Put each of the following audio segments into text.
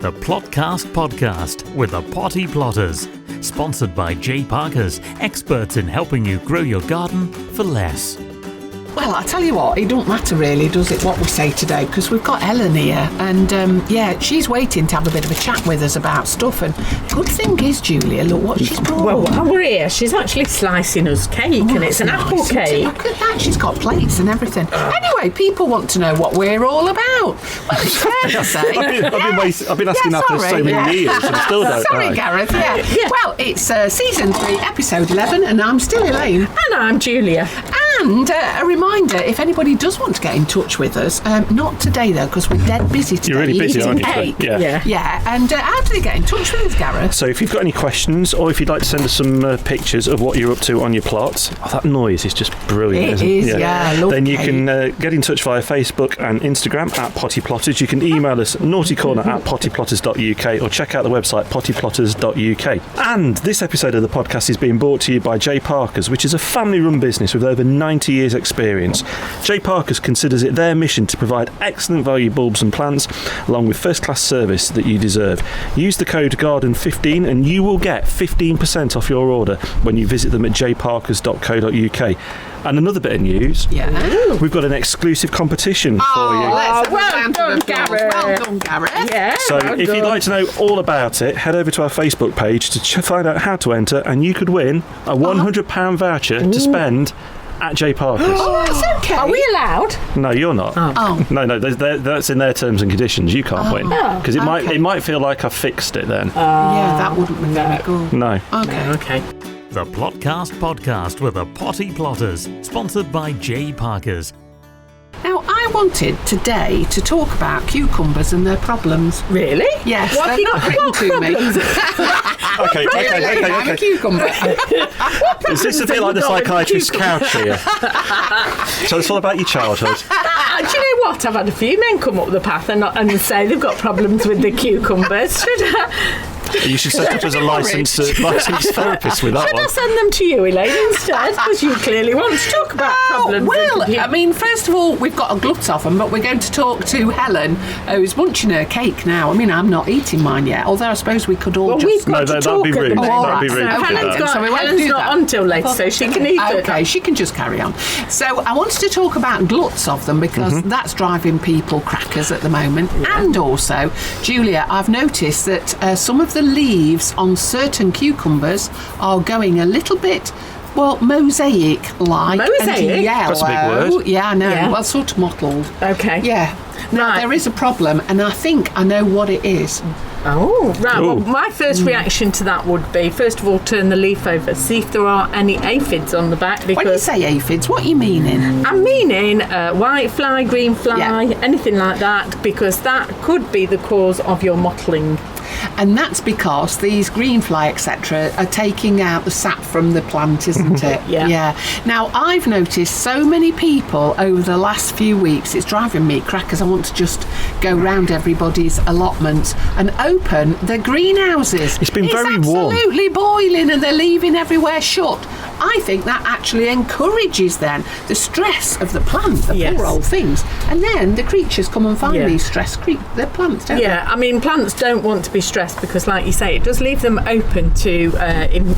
the Plotcast podcast with the Potty Plotters, sponsored by J. Parker's, experts in helping you grow your garden for less. Well, I tell you what, it don't matter really, does it, what we say today, because we've got Helen here, and she's waiting to have a bit of a chat with us about stuff, and good thing is, Julia, look what she's brought. Well, while we're here, she's actually slicing us cake, and it's an apple cake. Look at that, she's got plates and everything. Anyway, people want to know what we're all about. Well, it's fair to say. I've been asking that for so many years, and still don't know. Sorry, Gareth, yeah. Well, it's season 3, episode 11, and I'm still Elaine. And I'm Julia. And a reminder, if anybody does want to get in touch with us, not today though, because we're dead busy today. You're really busy, aren't you? Cake. Yeah. And how do they get in touch with us, Gareth? So if you've got any questions, or if you'd like to send us some pictures of what you're up to on your plots, that noise is just brilliant, isn't it? It is, yeah. Then you can get in touch via Facebook and Instagram at Potty Plotters. You can email us naughtycorner@pottyplotters.uk or check out the website pottyplotters.uk. And this episode of the podcast is being brought to you by J. Parker's, which is a family-run business with over 90 years experience. J. Parker's considers it their mission to provide excellent value bulbs and plants along with first-class service that you deserve. Use the code GARDEN15 and you will get 15% off your order when you visit them at jparkers.co.uk. And another bit of news, we've got an exclusive competition for you. Well done, Gareth. Well done, Gareth. Yeah, So if you'd like to know all about it, head over to our Facebook page to find out how to enter, and you could win a £100 voucher to spend at J. Parker's. Oh, that's okay. Are we allowed? No, you're not. Oh. No, that's in their terms and conditions. You can't win because it okay. might feel like I fixed it then. Yeah, that wouldn't be very good. No. Okay. The Plotcast podcast with the Potty Plotters, sponsored by J. Parker's. Now, I wanted today to talk about cucumbers and their problems. Really? Yes, What they're have you not got- written what to me. problems? I'm a Okay. cucumber. Is this a bit like the psychiatrist's couch here? So it's all about your childhood. Do you know what? I've had a few men come up the path and say they've got problems with the cucumbers. You should set up as a licensed therapist with that Should I one. send them to you, Elaine, instead? Because you clearly want to talk about problems. Well, I mean, first of all, we've got a glut of them, but we're going to talk to Helen, who's munching her cake now. I mean, I'm not eating mine yet, although I suppose we could all Well, just... we've got No, to that'd talk be at the rude. moment. That'd be rude. So Okay, Helen's so we won't Helen's do not that. on till later, so she can eat it. Okay, she can just carry on. So I wanted to talk about gluts of them because that's driving people crackers at the moment. Yeah. And also, Julia, I've noticed that some of the leaves on certain cucumbers are going a little bit, well, mosaic-like. Mosaic? And yellow. That's a big word. Yeah, I know. Yeah. Well, sort of mottled. Okay. Yeah. Now, Right. there is a problem, and I think I know what it is. Oh, right. Ooh. Well, my first reaction to that would be, first of all, turn the leaf over, see if there are any aphids on the back. When you Because say aphids, what are you meaning? I'm meaning white fly, green fly, anything like that, because that could be the cause of your mottling. And that's because these green fly, etc., are taking out the sap from the plant, isn't it? Yeah. Now, I've noticed so many people over the last few weeks, it's driving me crackers. I want to just go round everybody's allotments and open the greenhouses. It's been very warm. It's absolutely boiling and they're leaving everywhere shut. I think that actually encourages then the stress of the plant, the Yes. poor old things. And then the creatures come and find Yeah. these the plants, don't Yeah, I mean, plants don't want to be stressed because, like you say, it does leave them open to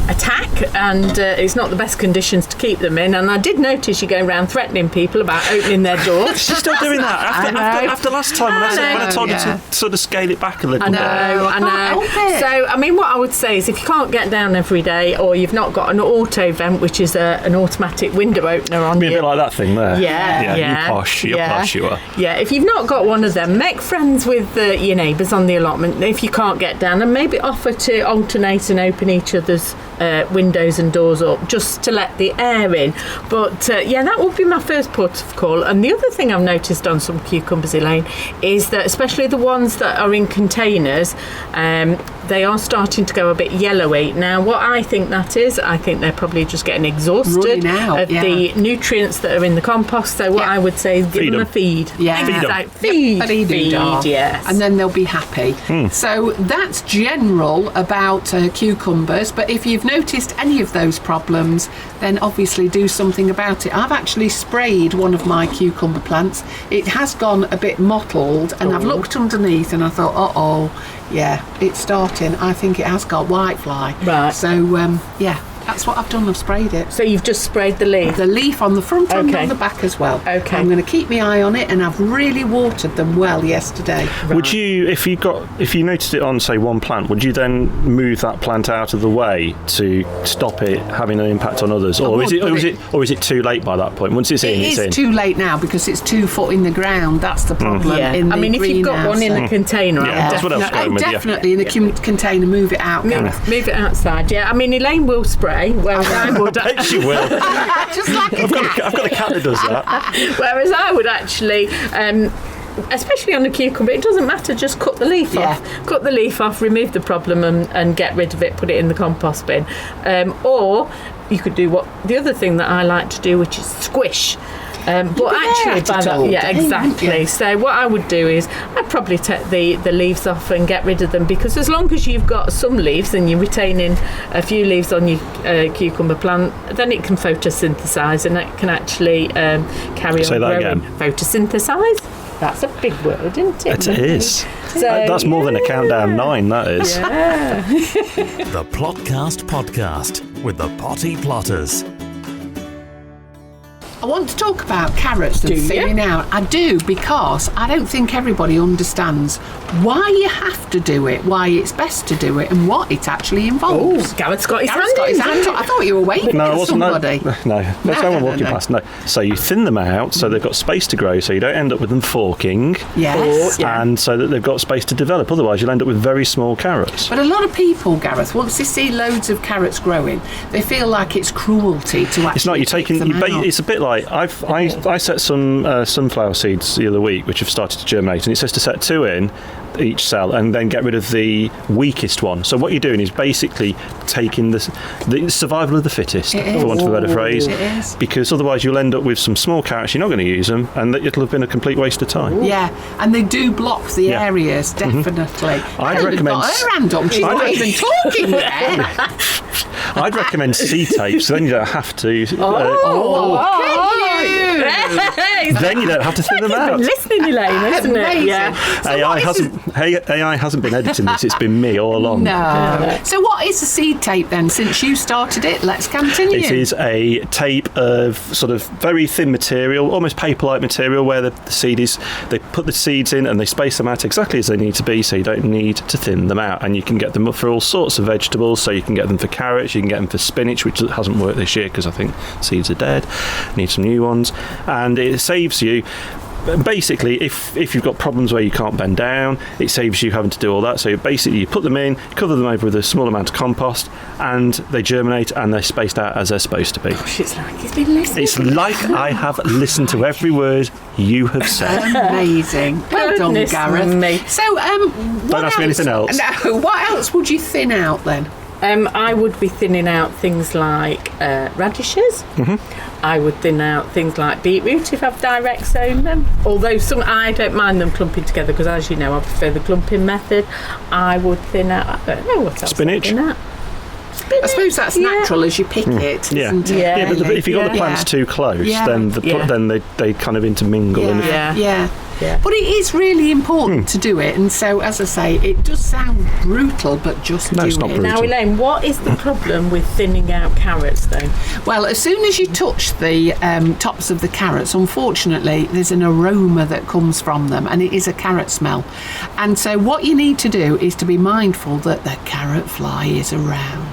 attack, and it's not the best conditions to keep them in. And I did notice you going around threatening people about opening their doors. She's still doing that after last time when I told her to sort of scale it back a little bit. I know. help it. So, I mean, what I would say is if you can't get down every day, or you've not got an auto vent, which is an automatic window opener on Be a you. bit like that thing there. Yeah. You posh, you're posh, you are. Yeah, if you've not got one of them, make friends with your neighbours on the allotment if you can't get down, and maybe offer to alternate and open each other's windows and doors up just to let the air in. But that would be my first port of call. And the other thing I've noticed on some cucumbers, Elaine, is that especially the ones that are in containers, they are starting to go a bit yellowy. Now, what I think that is, I think they're probably just getting exhausted Running out, of the nutrients that are in the compost. So what I would say is give them a feed. Yeah. Feed, Feed, yes. and then they'll be happy. So that's general about cucumbers, but if you've noticed any of those problems, then obviously do something about it. I've actually sprayed one of my cucumber plants. It has gone a bit mottled, and I've looked underneath and I thought, yeah, it's starting. I think it has got whitefly. Right. So, yeah. That's what I've done. I've sprayed it. So you've just sprayed the leaf? The leaf on the front and Okay. on the back as well. Okay. I'm going to keep my eye on it, and I've really watered them well yesterday. Would you, if you noticed it on, say, one plant, would you then move that plant out of the way to stop it having an impact on others, or is it too late by that point? Once it's in, it's in. It is too late now because it's 2 foot in the ground. That's the problem. Yeah. In the I mean, if you've got one in a container, Yeah, that's what I was going with, yeah. definitely in a container. Move it out, Gareth. move it outside. Yeah, I mean, Elaine will spray, whereas I would. I bet she will. Just like I've got a cat that does that. Whereas I would actually, especially on a cucumber, it doesn't matter, just cut the leaf off. Cut the leaf off, remove the problem and get rid of it, put it in the compost bin. Or you could do the other thing that I like to do, which is squish. But actually, by that, exactly. So what I would do is I'd probably take the leaves off and get rid of them, because as long as you've got some leaves and you're retaining a few leaves on your cucumber plant, then it can photosynthesize and it can actually carry on growing. Again. Photosynthesize? That's a big word, isn't it? It is. So, that's more than a countdown 9, that is. Yeah. The Plotcast podcast with the Potty Plotters. I want to talk about carrots and thinning out. I do, because I don't think everybody understands why you have to do it, why it's best to do it, and what it actually involves. Gareth's got his Gareth's got his hand up. I thought you were waving No, I at wasn't. somebody. No, there's no one walking past. No. So you thin them out so they've got space to grow, so you don't end up with them forking. Yes. And so that they've got space to develop. Otherwise, you'll end up with very small carrots. But a lot of people, Gareth, once they see loads of carrots growing, they feel like it's cruelty to actually It's not. You're taking. pick them out. It's a bit like I set some sunflower seeds the other week, which have started to germinate, and it says to set 2 in each cell and then get rid of the weakest one. So what you're doing is basically taking the survival of the fittest, for want of a better phrase, It is. because otherwise you'll end up with some small carrots. You're not going to use them, and it'll have been a complete waste of time. Yeah, and they do block the Yeah. areas, definitely. I'd recommend- Got her hand up. She's I'd not rec- even talking there. I'd recommend seed tapes, so then you don't have to. Then you don't have to thin them out. Listening, Elaine, isn't it? Amazing. Yeah. So AI hasn't been editing this. It's been me all along. No. So what is a seed tape then? Since you started it, let's continue. It is a tape of sort of very thin material, almost paper-like material, where the seed is. They put the seeds in and they space them out exactly as they need to be, so you don't need to thin them out. And you can get them up for all sorts of vegetables. So you can get them for carrots, you can get them for spinach, which hasn't worked this year because I think seeds are dead. Need some new ones, and it saves you. Basically, if you've got problems where you can't bend down, it saves you having to do all that. So basically, you put them in, cover them over with a small amount of compost, and they germinate and they're spaced out as they're supposed to be. It's like he's been listening. It's like I have listened to every word you have said. Amazing. Well done, Goodness Gareth. me. So, Don't ask me anything else. No, what else would you thin out then? I would be thinning out things like radishes. I would thin out things like beetroot if I've direct sown them. Although I don't mind them clumping together, because as you know, I prefer the clumping method. I would thin out, I don't know what else. Spinach? I'd thin out. I suppose that's natural as you pick it, Yeah. isn't it? Yeah. But if you've got the Yeah. plants too close, Yeah. then they kind of intermingle. And Yeah. But it is really important to do it, and so, as I say, it does sound brutal, but just No, do it's not it. brutal. Now, Elaine, what is the problem with thinning out carrots, though? Well, as soon as you touch the tops of the carrots, unfortunately, there's an aroma that comes from them, and it is a carrot smell. And so what you need to do is to be mindful that the carrot fly is around.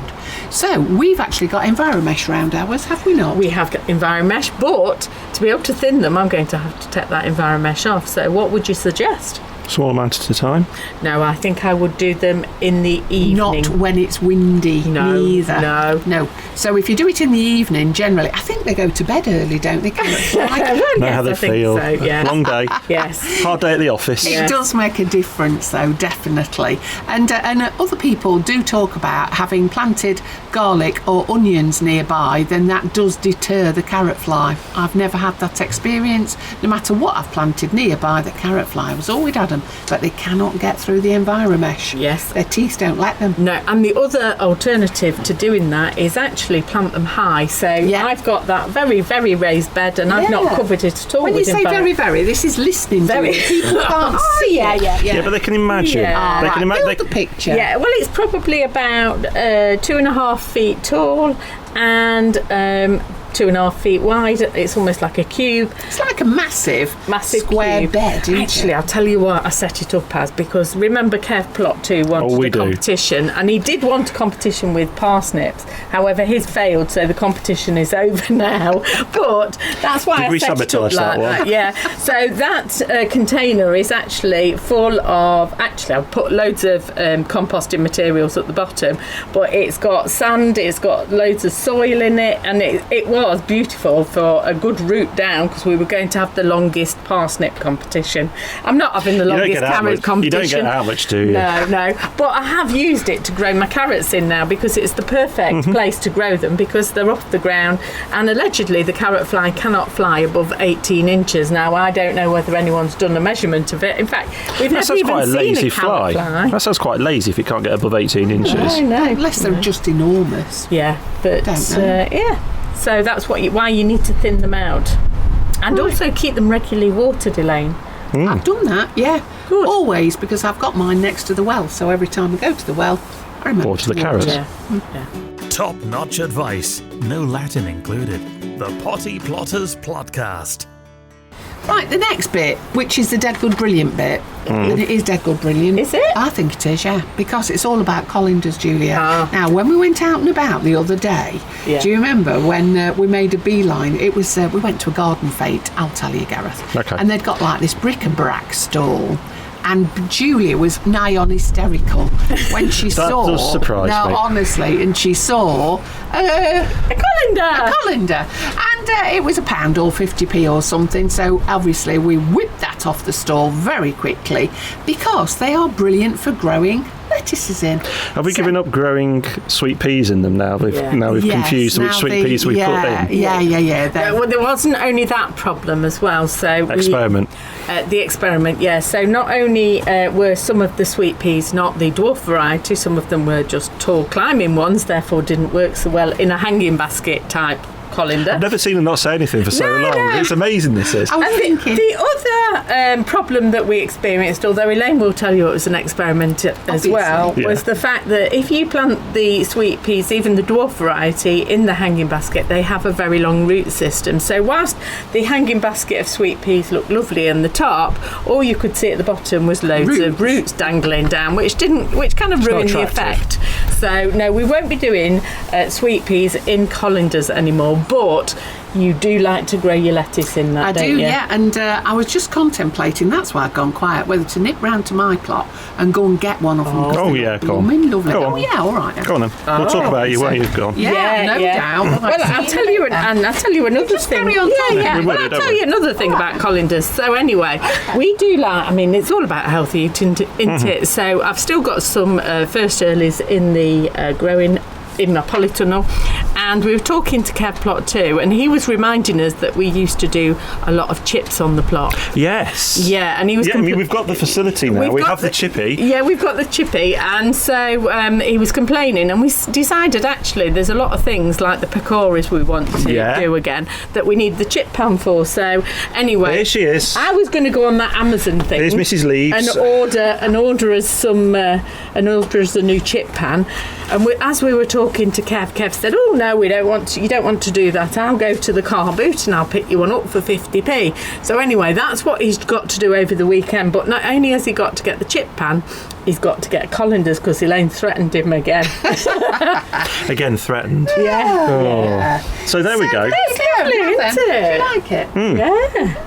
So we've actually got EnviroMesh around ours, have we not? We have got EnviroMesh, but to be able to thin them, I'm going to have to take that EnviroMesh off. So what would you suggest? Small amount at a time. No, I think I would do them in the evening. Not when it's windy, No, neither. no. So if you do it in the evening, generally, I think they go to bed early, don't they? Carrots fly? Know how they I think feel. so, yeah. Long day. Yes. Hard day at the office. It does make a difference, though, definitely. And other people do talk about having planted garlic or onions nearby, then that does deter the carrot fly. I've never had that experience. No matter what I've planted nearby, the carrot fly was always adamant them, but they cannot get through the enviromesh. Yes. Their teeth don't let them. No, and the other alternative to doing that is actually plant them high. So I've got that very, very raised bed, and I've not covered it at all. When you say very, very, this is listening to it. People can't see it. Yeah, but they can imagine. Yeah. They can Build the picture. Yeah, well, it's probably about 2.5 feet tall and 2.5 feet wide. It's almost like a cube. It's like a massive square cube. bed, isn't Actually, I'll tell you what I set it up as, because remember Kev Plot 2 wanted a competition, and he did want a competition with parsnips. However, his failed, so the competition is over now. But that's why I set it up like that. Yeah. So that container is actually full of. Actually, I've put loads of composting materials at the bottom, but it's got sand. It's got loads of soil in it, and it was beautiful for a good route down, because we were going to have the longest parsnip competition. I'm not having the longest carrot competition. You don't get that much, do you? No. But I have used it to grow my carrots in now, because it's the perfect place to grow them, because they're off the ground, and allegedly the carrot fly cannot fly above 18 inches. Now, I don't know whether anyone's done a measurement of it. In fact, we've never even seen a carrot fly. That sounds quite lazy if it can't get above 18 inches. No. Unless they're just enormous. Yeah, but so that's why you need to thin them out, and also keep them regularly watered, Elaine. I've done that, yeah. Good. Always, because I've got mine next to the well, so every time I go to the well, I remember water the carrots. Yeah. Top-notch advice, no Latin included. The Potty Plotters Plotcast. Right, the next bit, which is the dead good brilliant bit, and it is dead good brilliant. Is it? I think it is, yeah, because it's all about colanders, Julia. Ah. Now, when we went out and about the other day, do you remember when we made a beeline? It was we went to a garden fete. I'll tell you, Gareth. Okay. And they'd got like this bric-a-brac stall. And Julia was nigh on hysterical when she saw. That does surprise me. Honestly, and she saw a colander, and it was £1 or 50p or something. So obviously we whipped that off the stall very quickly, because they are brilliant for growing lettuces in. Have we given up growing sweet peas in them now? We've confused which sweet peas we put in. Yeah. Well, there wasn't only that problem as well. So Experiment. The experiment, yeah. So not only were some of the sweet peas not the dwarf variety, some of them were just tall climbing ones, therefore didn't work so well in a hanging basket type colander. I've never seen them not say anything for so long. No. It's amazing, this is. I was thinking. The other problem that we experienced, although Elaine will tell you it was an experiment as well, was the fact that if you plant the sweet peas, even the dwarf variety, in the hanging basket, they have a very long root system. So whilst the hanging basket of sweet peas looked lovely in the top, all you could see at the bottom was loads of roots dangling down, which kind of ruined the effect. So no, we won't be doing sweet peas in colanders anymore, but you do like to grow your lettuce in that, don't you? Yeah, and I was just contemplating, that's why I've gone quiet, whether to nip round to my plot and go and get one of them. Go on. Lovely. Go on. Oh, yeah, all right. Go on then. We'll talk about you when you've gone. Yeah, no doubt. Well, I'll tell you another thing. Carry on talking. Well, I'll tell you another thing about colanders. So anyway, we do like, it's all about healthy eating, isn't it? So I've still got some first earlies in the growing in my polytunnel, and we were talking to Kev Plot 2, and he was reminding us that we used to do a lot of chips on the plot. Yes. Yeah, and he was. We've got the facility now. We have the chippy. Yeah, we've got the chippy, and so he was complaining, and we decided actually there's a lot of things like the pecoris we want to do again that we need the chip pan for. So anyway, here she is. I was going to go on that Amazon thing. Here's Mrs. Leaves. And order us a new chip pan. And as we were talking to Kev said, "Oh no, you don't want to do that. I'll go to the car boot and I'll pick you one up for 50p." So anyway, that's what he's got to do over the weekend. But not only has he got to get the chip pan, he's got to get colanders, because Elaine threatened him again. Again threatened. Yeah. Oh. Yeah. So there we go. It's lovely, isn't Do it? you like it? Yeah.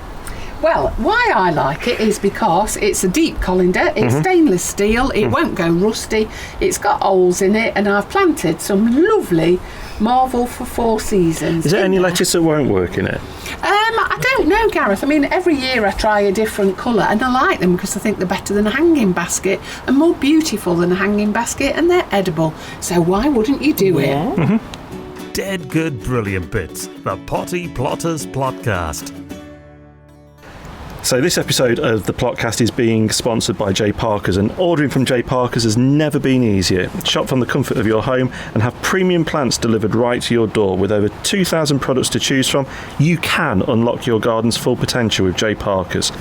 Well, why I like it is because it's a deep colander, it's stainless steel, it won't go rusty, it's got holes in it, and I've planted some lovely Marvel for 4 seasons. Is there any lettuce that won't work in it? I don't know, Gareth. Every year I try a different colour, and I like them because I think they're better than a hanging basket and more beautiful than a hanging basket, and they're edible. So why wouldn't you do it? Dead good brilliant bits. The Potty Plotters Plotcast. So this episode of the Plotcast is being sponsored by J. Parker's, and ordering from J. Parker's has never been easier. Shop from the comfort of your home and have premium plants delivered right to your door. With over 2,000 products to choose from, you can unlock your garden's full potential with J. Parker's.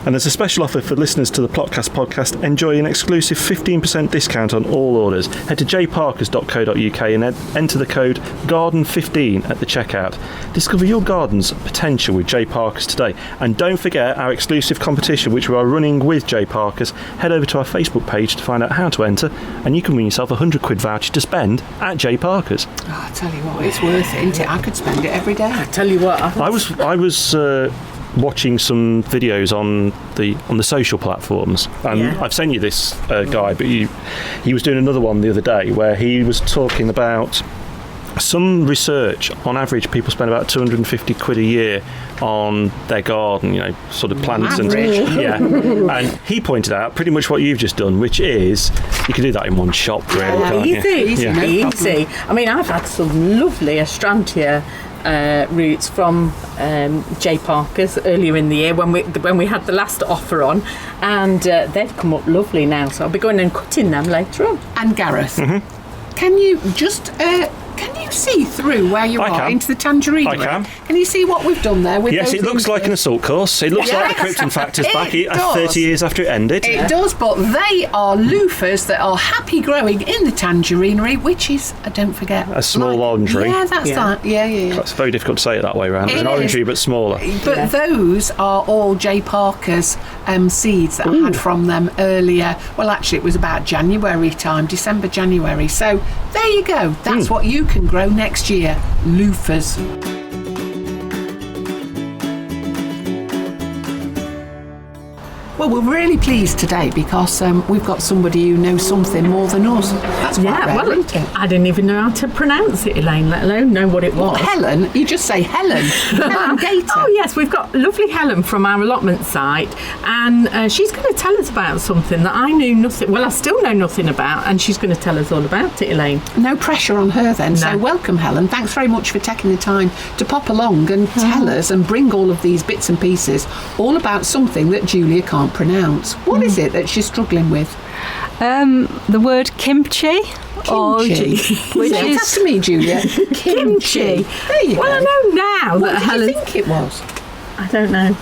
And as a special offer for listeners to the Plotcast podcast, enjoy an exclusive 15% discount on all orders. Head to jparkers.co.uk and enter the code GARDEN15 at the checkout. Discover your garden's potential with J. Parker's today. And don't forget our exclusive competition, which we are running with J. Parker's. Head over to our Facebook page to find out how to enter, and you can win yourself a £100 voucher to spend at J. Parker's. Oh, I tell you what, it's worth it, isn't it? I could spend it every day. I tell you what, I was watching some videos on the social platforms, and I've sent you this guy, but he was doing another one the other day where he was talking about some research. On average, people spend about £250 a year on their garden, sort of plants and and he pointed out pretty much what you've just done, which is you can do that in one shop, really, can't you? Easy. I mean, I've had some lovely Astrantia roots from J. Parker's earlier in the year when we had the last offer on, and they've come up lovely now, so I'll be going and cutting them later on. And Gareth, can you just can you see through where you are into the tangerine? I can. Can you see what we've done there? With yes, those it looks like an assault course. It looks like the Krypton Factor's back 30 years after it ended. It does, but they are loofahs that are happy growing in the tangerinery, which is, don't forget, a small orangery. Yeah, that's that. Yeah. It's very difficult to say it that way around. It's an orangery, but smaller. But those are all J. Parker's seeds that I had from them earlier. Well, actually, it was about January time, December, January. So there you go. That's what you can grow next year. Loofahs. Well, we're really pleased today because we've got somebody who knows something more than us. That's quite rare, isn't it? I didn't even know how to pronounce it, Elaine, let alone know what it was. Helen, you just say Helen. Helen Gator. Oh, yes, we've got lovely Helen from our allotment site, and she's going to tell us about something that I knew nothing, well, I still know nothing about, and she's going to tell us all about it, Elaine. No pressure on her then. No. So welcome, Helen. Thanks very much for taking the time to pop along and tell us and bring all of these bits and pieces all about something that Julia can't pronounce. What is it that she's struggling with? The word kimchi. Kimchi. Which is to me, Julia. Kimchi. There you go. I know now what that did Helen. you think it was? I don't know.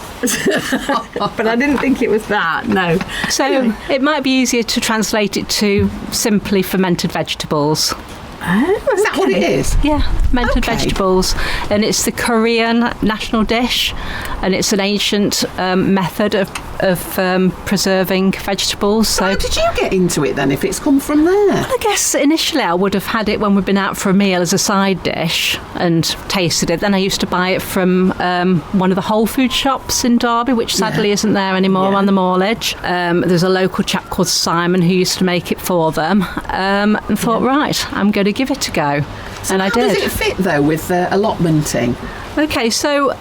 But I didn't think it was that, no. So it might be easier to translate it to simply fermented vegetables. Oh, Is that what it is? Yeah, fermented vegetables, and it's the Korean national dish, and it's an ancient method of preserving vegetables. So how did you get into it then, if it's come from there? Well, I guess initially I would have had it when we've been out for a meal as a side dish and tasted it. Then I used to buy it from one of the Whole Food shops in Derby, which sadly isn't there anymore on the Mall Edge. There's a local chap called Simon who used to make it for them, and thought, right, I'm going to give it a go. So and I did. How does it fit though with allotmenting? Okay, so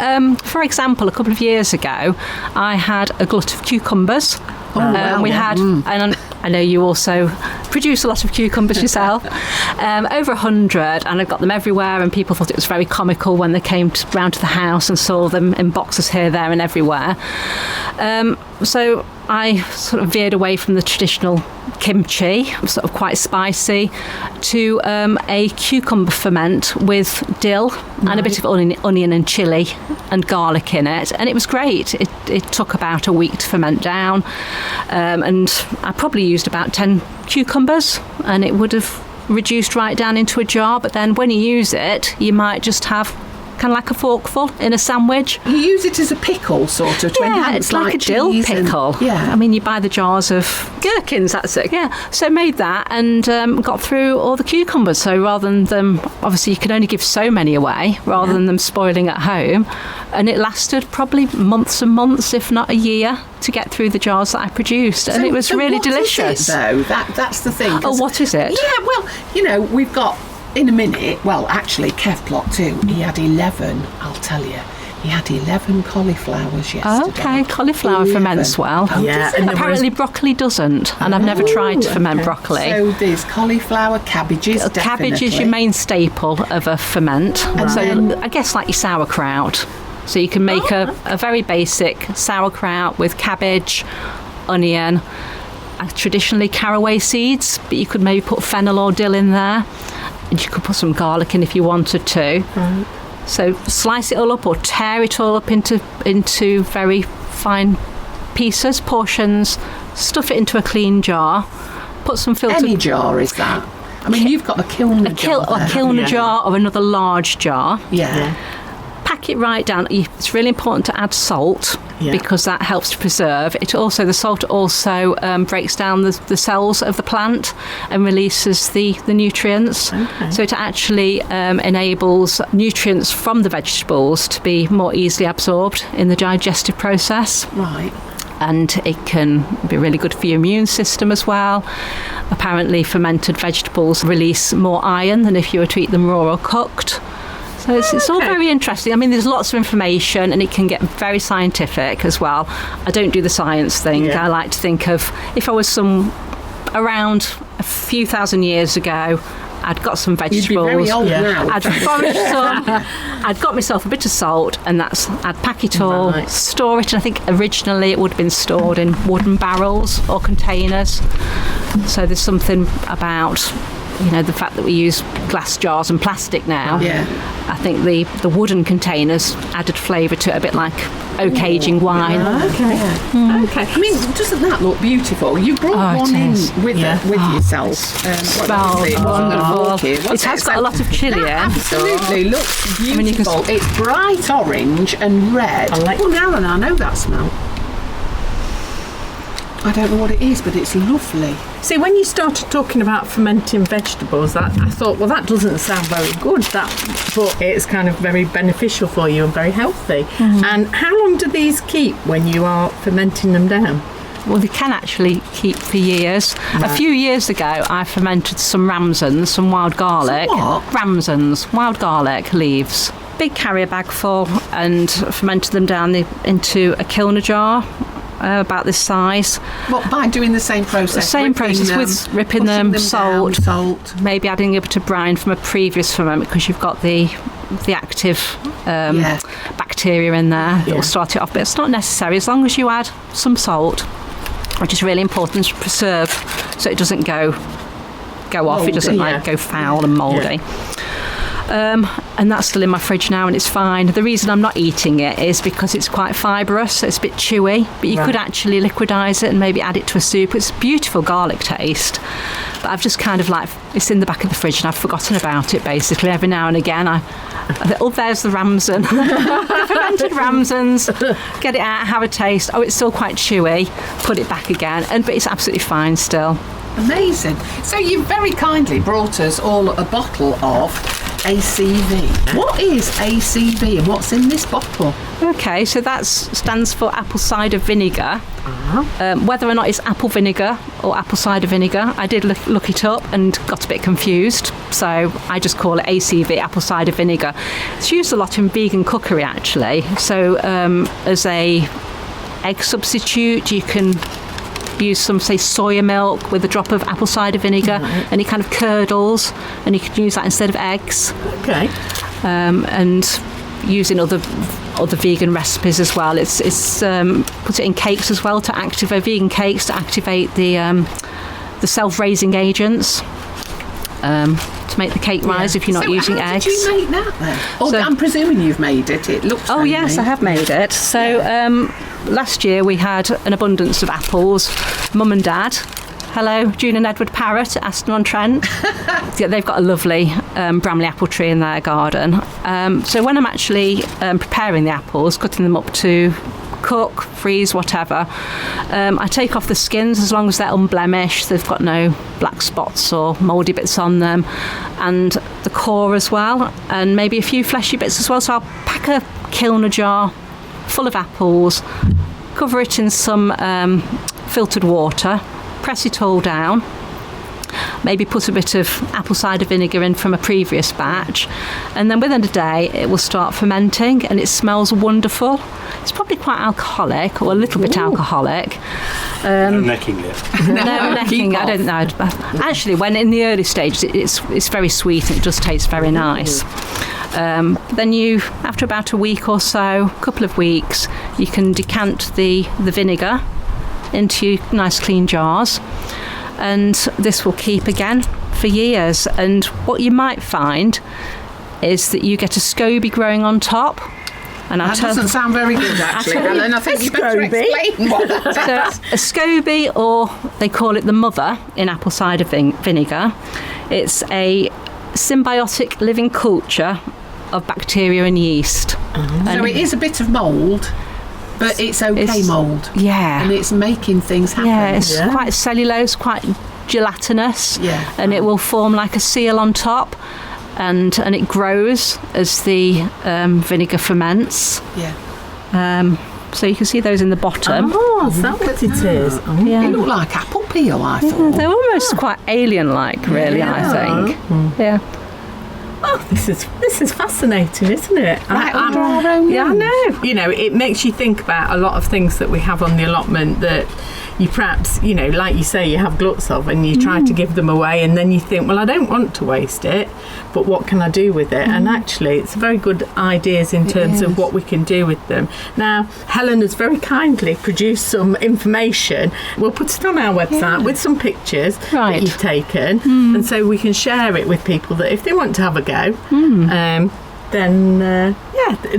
for example, a couple of years ago, I had a glut of cucumbers. We had, and I know you also produce a lot of cucumbers yourself, over 100, and I got them everywhere, and people thought it was very comical when they came round to the house and saw them in boxes here, there and everywhere. So I sort of veered away from the traditional kimchi, sort of quite spicy, to a cucumber ferment with dill and a bit of onion and chilli and garlic in it, and it was great. It took about a week to ferment down, and I probably used about 10 cucumbers, and it would have reduced right down into a jar. But then when you use it, you might just have kind of like a forkful in a sandwich. You use it as a pickle, sort of, to enhance, it's like a dill pickle. I mean, you buy the jars of gherkins, that's it. Yeah, so made that and got through all the cucumbers. So rather than them, obviously you can only give so many away, rather than them spoiling at home. And it lasted probably months and months, if not a year, to get through the jars that I produced. And it was really delicious. Is it, though? That's the thing. Oh, what is it? Yeah, well, we've got, in a minute, well, actually, Kev Plot too, he had 11, I'll tell you. He had 11 cauliflowers yesterday. Okay, cauliflower ferments well. And apparently broccoli doesn't, and I've never tried to ferment broccoli. So there's cauliflower, cabbages, Cabbage is your main staple of a ferment. And so I guess like your sauerkraut. So you can make a very basic sauerkraut with cabbage, onion, traditionally caraway seeds, but you could maybe put fennel or dill in there, and you could put some garlic in if you wanted to. Right. So slice it all up or tear it all up into very fine pieces, portions, stuff it into a clean jar, put some filtered... Any jar is that? I mean, you've got a kilner jar. A kilner jar or another large jar. Yeah. Pack it right down. It's really important to add salt because that helps to preserve. The salt also breaks down the cells of the plant and releases the nutrients. Okay. So it actually enables nutrients from the vegetables to be more easily absorbed in the digestive process. Right. And it can be really good for your immune system as well. Apparently fermented vegetables release more iron than if you were to eat them raw or cooked. So it's all very interesting. I mean, there's lots of information and it can get very scientific as well. I don't do the science thing. Yeah. I like to think of, if I was around a few thousand years ago, I'd got some vegetables. You'd be very old now. I'd foraged some. I'd got myself a bit of salt, and I'd pack it all, store it. And I think originally it would have been stored in wooden barrels or containers. So there's something about, the fact that we use glass jars and plastic now. Yeah. I think the wooden containers added flavour to it, a bit like oak aging wine. Yeah, okay. Yeah. Okay. I mean, doesn't that look beautiful? You brought one in with yourself. It has got a lot of chilli in. Absolutely, looks beautiful. It's bright orange and red. Now I know that smell. I don't know what it is, but it's lovely. See, when you started talking about fermenting vegetables, I thought, well, that doesn't sound very good, but it's kind of very beneficial for you and very healthy. Mm-hmm. And how long do these keep when you are fermenting them down? Well, they can actually keep for years. Right. A few years ago, I fermented some ramsons, some wild garlic. Some what? Ramsons, wild garlic leaves. Big carrier bag full, and fermented them down into a kilner jar. About this size. What, by doing the same process? The same process with ripping them, salt, maybe adding a bit of brine from a previous ferment because you've got the active bacteria in there that will start it off. But it's not necessary as long as you add some salt, which is really important to preserve so it doesn't go off. It doesn't go foul and mouldy. And that's still in my fridge now and it's fine. The reason I'm not eating it is because it's quite fibrous, so it's a bit chewy, but you could actually liquidise it and maybe add it to a soup. It's a beautiful garlic taste, but I've just kind of it's in the back of the fridge and I've forgotten about it basically. Every now and again I think, there's the ramson. The fermented ramsons, get it out, have a taste. It's still quite chewy, put it back again, but it's absolutely fine still. Amazing. So you very kindly brought us all a bottle of ACV. What is ACV and what's in this bottle? Okay, so that stands for apple cider vinegar. Whether or not it's apple vinegar or apple cider vinegar, I did look it up and got a bit confused, so I just call it ACV, apple cider vinegar. It's used a lot in vegan cookery actually, so as a egg substitute you can use some, say, soya milk with a drop of apple cider vinegar, and it kind of curdles, and you can use that instead of eggs. Okay. And using other vegan recipes as well. It's put it in cakes as well to activate vegan cakes to activate the self-raising agents. To make the cake rise if you're not using eggs. Did you make that then? I'm presuming you've made it. It looks homemade. Yes, I have made it. So last year we had an abundance of apples. Mum and Dad, hello, June and Edward Parrott at Aston-on-Trent. They've got a lovely Bramley apple tree in their garden. So when I'm actually preparing the apples, cutting them up to cook, freeze, whatever, I take off the skins as long as they're unblemished, they've got no black spots or mouldy bits on them, and the core as well, and maybe a few fleshy bits as well. So I'll pack a kilner jar full of apples, cover it in some filtered water, press it all down, maybe put a bit of apple cider vinegar in from a previous batch, and then within a day it will start fermenting and it smells wonderful. It's probably quite alcoholic or a little bit alcoholic. No necking it. No necking, I don't know. Actually, when in the early stages it's very sweet and it just tastes very nice. Then you, after about a week or so, a couple of weeks, you can decant the vinegar into nice clean jars, and this will keep again for years. And what you might find is that you get a SCOBY growing on top. And that doesn't sound very good, actually, Helen. I think you better explain what that is. So a SCOBY, or they call it the mother in apple cider vinegar, it's a symbiotic living culture of bacteria and yeast. So it is a bit of mould, but it's mould. Yeah. And it's making things happen. Yeah, it's quite cellulose, quite gelatinous. Yeah. And it will form like a seal on top. And it grows as the vinegar ferments. Yeah. So you can see those in the bottom. Oh, is that what it is? Oh. Yeah. They look like apple peel, I thought. They're almost quite alien-like, really, I think. Yeah. Oh, this is fascinating, isn't it? Right under our own Yeah, I nose. know. You know, it makes you think about a lot of things that we have on the allotment that you perhaps, you know, like you say, you have gluts of, and you try to give them away, and then you think, well, I don't want to waste it, but what can I do with it? And actually, it's very good ideas in terms of what we can do with them. Now, Helen has very kindly produced some information. We'll put it on our website with some pictures that you've taken, and so we can share it with people that if they want to have a go, then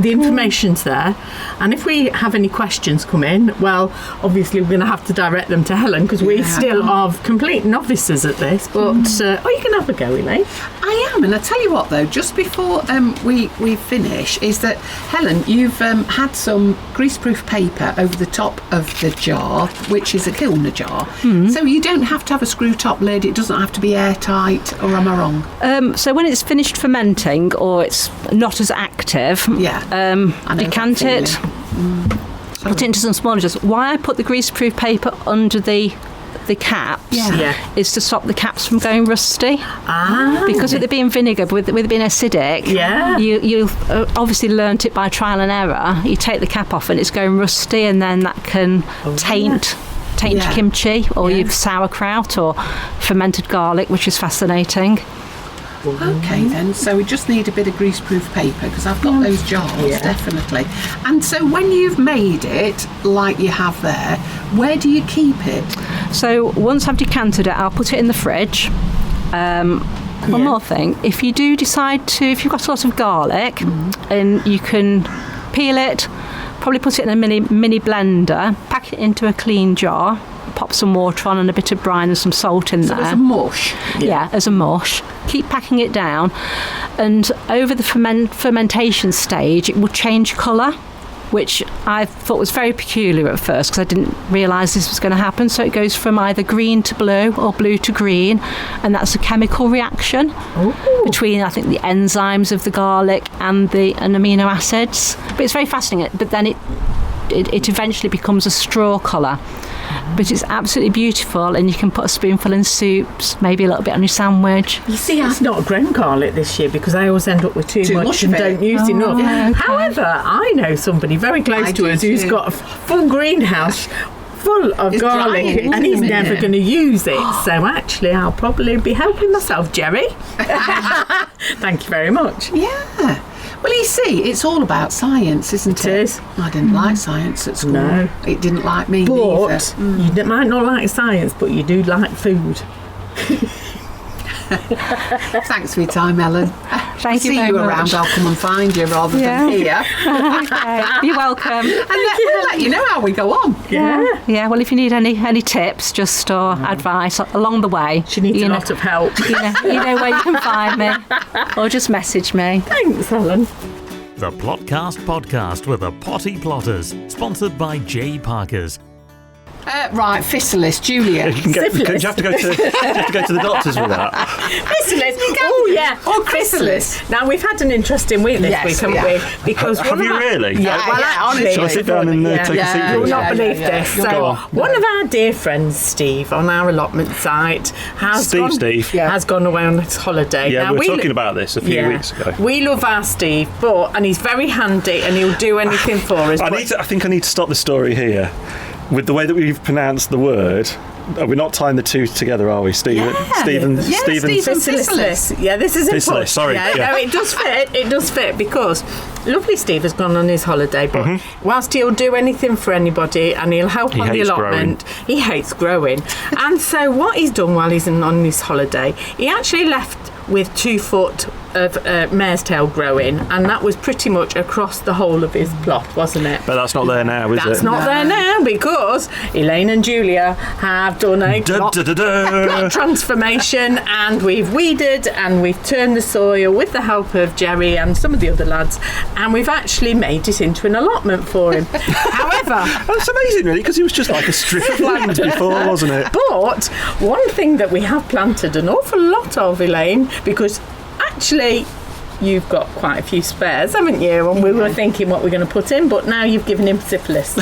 the information's there. And if we have any questions come in, well, obviously we're going to have to direct them to Helen, because we still are complete novices at this, but you can have a go, Elaine. I am, and I tell you what though, just before we finish, is that Helen, you've had some greaseproof paper over the top of the jar, which is a kilner jar, so you don't have to have a screw top lid, it doesn't have to be airtight, or am I wrong? So when it's finished fermenting, or it's not as active, decant it, put it into some smaller jars. Why I put the greaseproof paper under the caps is to stop the caps from going rusty. Because with it being vinegar, with it being acidic, you've obviously learnt it by trial and error. You take the cap off and it's going rusty, and then that can taint your kimchi or your sauerkraut or fermented garlic, which is fascinating. Okay then, so we just need a bit of greaseproof paper, because I've got those jars, definitely. And so when you've made it, like you have there, where do you keep it? So once I've decanted it, I'll put it in the fridge. One more thing, if you do decide to, if you've got a lot of garlic, and you can peel it, probably put it in a mini blender, pack it into a clean jar, pop some water on and a bit of brine and some salt in there. So as a mush? Yeah, as a mush. Keep packing it down, and over the fermentation stage it will change colour, which I thought was very peculiar at first, because I didn't realise this was going to happen. So it goes from either green to blue or blue to green, and that's a chemical reaction between, I think, the enzymes of the garlic and amino acids. But it's very fascinating. But then it eventually becomes a straw colour. But it's absolutely beautiful, and you can put a spoonful in soups, maybe a little bit on your sandwich. You see, I've not grown garlic this year because I always end up with too much and don't use enough. Yeah, okay. However, I know somebody very close to us who's got a full greenhouse full of garlic, and he's never going to use it. So actually, I'll probably be helping myself, Jerry. Thank you very much. Yeah. Well, you see, it's all about science, isn't it? It is. I didn't like science at school. No. It didn't like me But either. you might not like science, but you do like food. Thanks for your time, Helen. Thank you See very you much. around, I'll come and find you rather than here. Okay, you're welcome. And we'll let you know how we go on. Yeah. Well, if you need any tips, just or advice along the way, She needs a lot of help. You know where you can find me, or just message me. Thanks, Helen. The Plotcast podcast with the Potty Plotters, sponsored by J. Parker's. Right, Physalis, Julia. You have to go to the doctors with that. Physalis. Oh, yeah. Or Chrysalis. Now, we've had an interesting week this week, haven't we? Because Have you really? honestly. Shall I sit down and take a seat? You'll not believe yeah. this. Go So, on. one of our dear friends, Steve, on our allotment site, has gone away on his holiday. Yeah, now, we were talking about this a few weeks ago. We love our Steve, and he's very handy, and he'll do anything for us. I think I need to stop the story here. With the way that we've pronounced the word, We're not tying the two together, are we, Stephen? Stephen Physalis. Yeah, this is important. Physalis, sorry. No, it does fit. It does fit because lovely Steve has gone on his holiday, but whilst he'll do anything for anybody and he'll help on the allotment, he hates growing. And so what he's done while he's on his holiday, he actually left with 2 foot of mare's tail growing, and that was pretty much across the whole of his plot, wasn't it? But that's not there now, is it? That's not there now because Elaine and Julia have done a plot transformation, and we've weeded and we've turned the soil with the help of Jerry and some of the other lads, and we've actually made it into an allotment for him. However, that's amazing, really, because he was just like a strip of land before, wasn't it? But one thing that we have planted an awful lot of, Elaine, because actually you've got quite a few spares, haven't you? And we were thinking what we're going to put in, but now you've given him syphilis.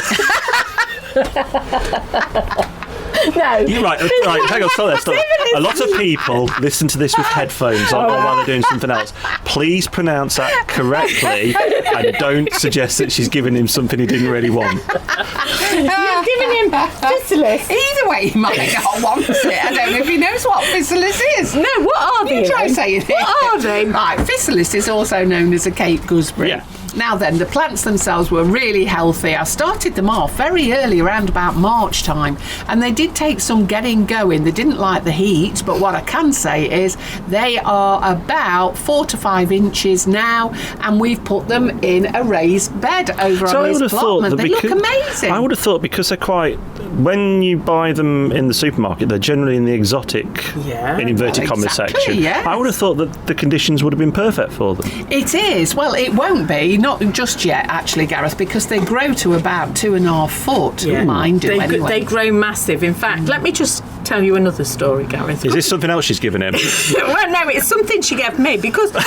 No. You're right, hang on, stop there. A lot of people listen to this with headphones on while they're doing something else. Please pronounce that correctly and don't suggest that she's giving him something he didn't really want. You've given him Physalis. Either way, he might not want it. I don't know if he knows what Physalis is. No, what are they? You try saying it. What are they? Right, Physalis is also known as a Cape gooseberry. Yeah. Now then, the plants themselves were really healthy. I started them off very early, around about March time, and they did take some getting going. They didn't like the heat, but what I can say is they are about 4 to 5 inches now, and we've put them in a raised bed over on his allotment. They look amazing. I would have thought because they're quite... When you buy them in the supermarket, they're generally in the exotic, in inverted commas section. Yes. I would have thought that the conditions would have been perfect for them. It is. Well, it won't be. Not just yet, actually, Gareth, because they grow to about 2.5 foot. Yeah. Mine do, anyway. They grow massive. In fact, let me just tell you another story, Gareth. Is this something else she's given him? Well, no, it's something she gave me because a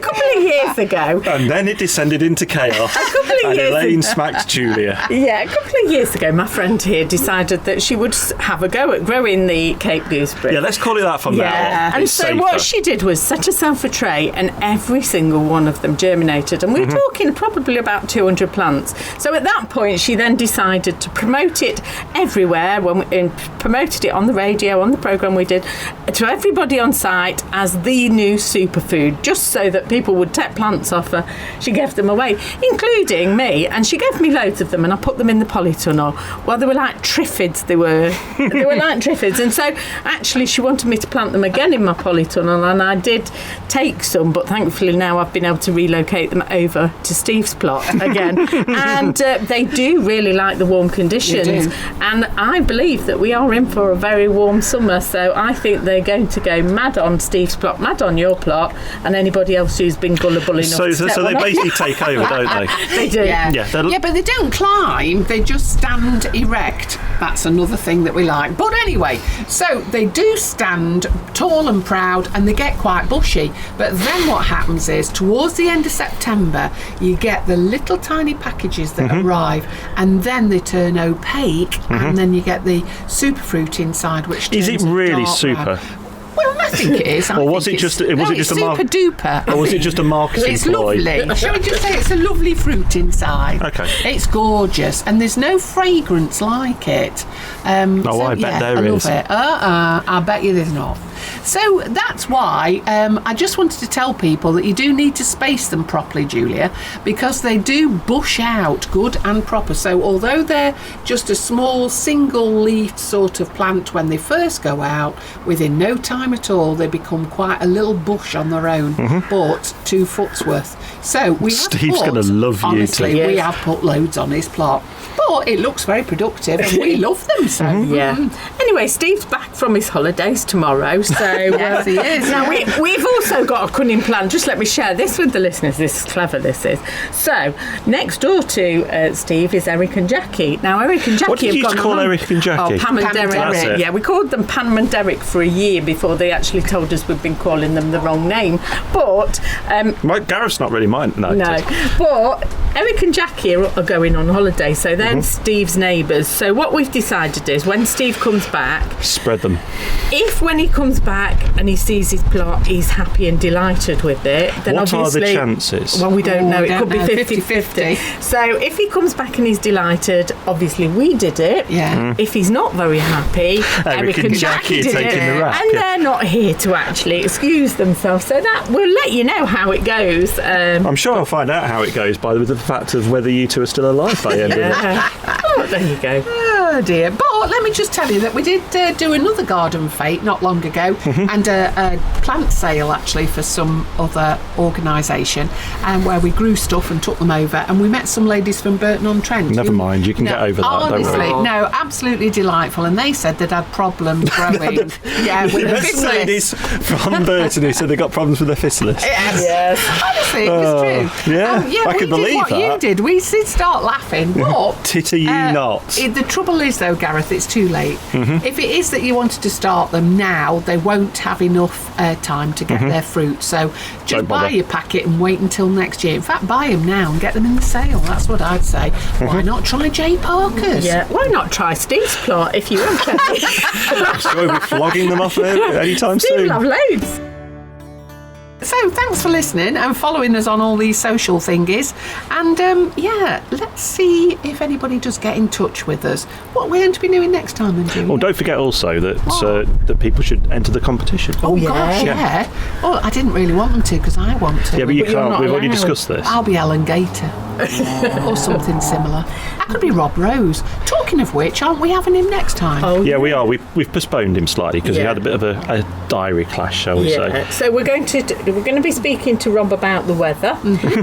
couple of years ago... And then it descended into chaos. And Elaine smacked Julia. Yeah, a couple of years ago, my friend here decided that she would have a go at growing the Cape gooseberry. Yeah, let's call it that from now on. And it's so safer. what she did was set herself a tray, and every single one of them germinated. And we're talking probably about 200 plants. So at that point, she then decided to promote it everywhere, and promoted it on the radio, on the programme we did, to everybody on site as the new superfood, just so that people would take plants off her. She gave them away, including me, and she gave me loads of them, and I put them in the polytunnel. Well, they were like triffids, they were like triffids, and so actually she wanted me to plant them again in my polytunnel, and I did take some, but thankfully now I've been able to relocate them over to Steve's plot again. And they do really like the warm conditions, and I believe that we are in for a very warm summer, so I think they're going to go mad on Steve's plot, mad on your plot, and anybody else who's been gullible enough so they basically take over, don't they? They do. Yeah, but they don't climb, they just stand erect. That's another thing that we like. But anyway, so they do stand tall and proud, and they get quite bushy. But then what happens is, towards the end of September, you get the little tiny packages that arrive, and then they turn opaque, and then you get the superfruit inside, which turns Is it really dark super? brown. Well, I think it is. Or was it just a super duper? Or was it just a marketing It's ploy? lovely. Shall we just say it's a lovely fruit inside? Okay. It's gorgeous, and there's no fragrance like it. I bet there is. I love it. I bet you there's not. So that's why I just wanted to tell people that you do need to space them properly, Julia, because they do bush out good and proper. So although they're just a small single-leaf sort of plant when they first go out, within no time at all they become quite a little bush on their own, but 2 foot's worth. So we Steve's going to love you honestly, too. we have put loads on his plot. But it looks very productive, and we love them. So Anyway, Steve's back from his holidays tomorrow, so yes, he is. Now we've also got a cunning plan. Just let me share this with the listeners. This is clever. This is so. Next door to Steve is Eric and Jackie. Now Eric and Jackie. What did you have gone call on, Eric and Jackie? Oh, Pam and Derek. That's it. Yeah, we called them Pam and Derek for a year before they actually told us we'd been calling them the wrong name. But Gareth's not really mine. No. But Eric and Jackie are going on holiday, so they're Steve's neighbours. So what we've decided is, when Steve comes back, back. Spread them. If when he comes back and he sees his plot, he's happy and delighted with it, then what obviously... are the chances? Well, we don't know. It could be 50-50. 50-50. So if he comes back and he's delighted, obviously we did it. Yeah. If he's not very happy, Eric and Jackie did taking it. the rap. And they're not here to actually excuse themselves. So that we'll let you know how it goes. I'm sure I'll find out how it goes by the fact of whether you two are still alive by the end of it. Oh, there you go. Oh dear. But let me just tell you that we did do another garden fete not long ago, and a plant sale actually for some other organisation, and where we grew stuff and took them over, and we met some ladies from Burton-on-Trent. Never mind, you can get over that. Honestly, don't worry. no, absolutely delightful, and they said they'd had problems growing. With You the met some Physalis. ladies from Burton who said they got problems with their Physalis. Yes. Honestly, it was true. Yeah, I we can did believe what that. you did. We did start laughing, but Titter ye not. The trouble is, though, Gareth, it's too late. If it is that you wanted to start them now, they won't have enough time to get their fruit. So just Don't bother. buy your packet and wait until next year. In fact, buy them now and get them in the sale. That's what I'd say. Why not try J. Parker's? Yeah, why not try Steve's plot if you want to? So we'll be flogging them off there anytime Steve soon. will have loads. So thanks for listening and following us on all these social thingies. And let's see if anybody does get in touch with us. What we're going to be doing next time, then, Julia? Well, don't forget also that people should enter the competition. Oh, gosh, yeah. Oh, I didn't really want them to because I want to. Yeah, but you But you're can't. not We've already allowed. discussed this. I'll be Ellen Gator or something similar. That could be Rob Rose. Talking of which, aren't we having him next time? Oh, Yeah, we are. We've postponed him slightly because he Yeah. had a bit of a diary clash, shall we say. Yeah. So we're going to be speaking to Rob about the weather.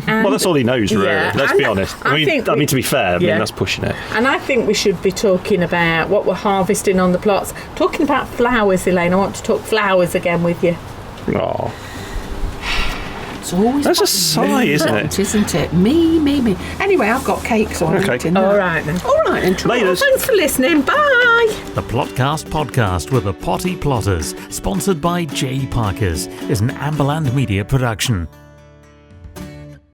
Well, that's all he knows, really. Yeah, Let's and be honest. I think to be fair, I mean, yeah. that's pushing it. And I think we should be talking about what we're harvesting on the plots. Talking about flowers, Elaine. I want to talk flowers again with you. Oh, It's always That's a what sigh, you isn't want, it? isn't it? Me. Anyway, I've got cake, so I'm Okay. eating All that. right then. All right, then. Laters. Thanks for listening. Bye. The Plotcast podcast with the Potty Plotters, sponsored by J. Parker's, is an Amberland Media production.